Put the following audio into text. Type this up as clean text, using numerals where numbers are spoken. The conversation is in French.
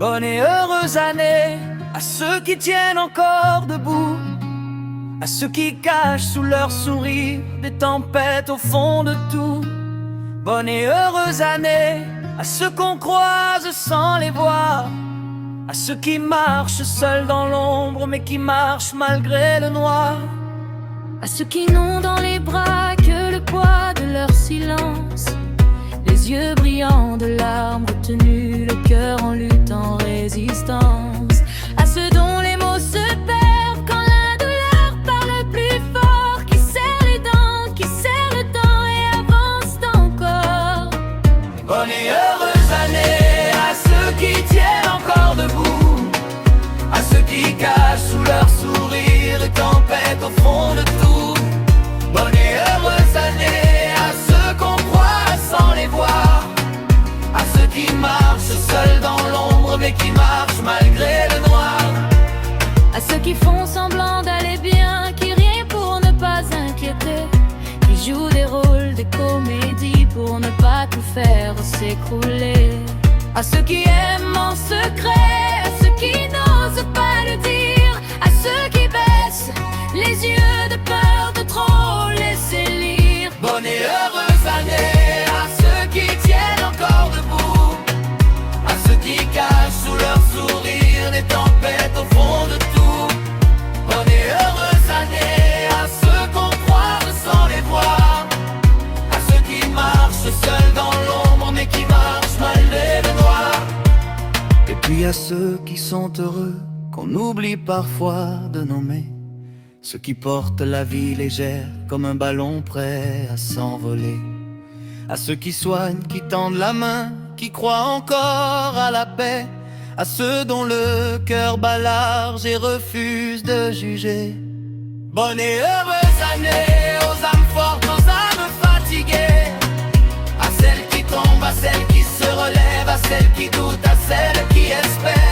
Bonne et heureuse année à ceux qui tiennent encore debout, à ceux qui cachent sous leur sourire des tempêtes au fond de tout. Bonne et heureuse année à ceux qu'on croise sans les voir, à ceux qui marchent seuls dans l'ombre mais qui marchent malgré le noir, à ceux qui n'ont dans les bras que le poids de leur silence, les yeux brillants de larmes retenues, le cœur en lutte, en résistance, à ceux dont les mots se perdent quand l'un de leurs parle plus fort, qui serre les dents, qui serre le temps et avance encore. Bonne et heureuse année à ceux qui tiennent encore debout, à ceux qui cachent sous leur sourire les tempêtes au fond de tout. Bonne et heureuse année à ceux qu'on croit sans les voir, à ceux qui marchent seuls dans l'ombre mais qui marchent malgré le noir, À ceux qui font semblant d'aller bien, qui rient pour ne pas inquiéter, qui jouent des rôles, des comédies pour ne pas tout faire s'écrouler. à ceux qui aiment en secret, À ceux qui n'osent pas le dire, à ceux qui baissent les yeux de peur de trop laisser lire. bonne et heureuse année à ceux qui tiennent encore debout, à ceux qui cachent sous leur sourire les tempêtes au fond de tout. Bonne et heureuse année à ceux qu'on croit sans les voir, à ceux qui marchent seuls dans l'ombre mais qui marchent malgré le noir. Et puis à ceux qui sont heureux, qu'on oublie parfois de nommer, ceux qui portent la vie légère comme un ballon prêt à s'envoler, à ceux qui soignent, qui tendent la main, qui croient encore à la paix, à ceux dont le cœur bat large et refuse de juger. Bonne et heureuse année aux âmes fortes, aux âmes fatiguées, à celles qui tombent, à celles qui se relèvent, à celles qui doutent, à celles qui espèrent.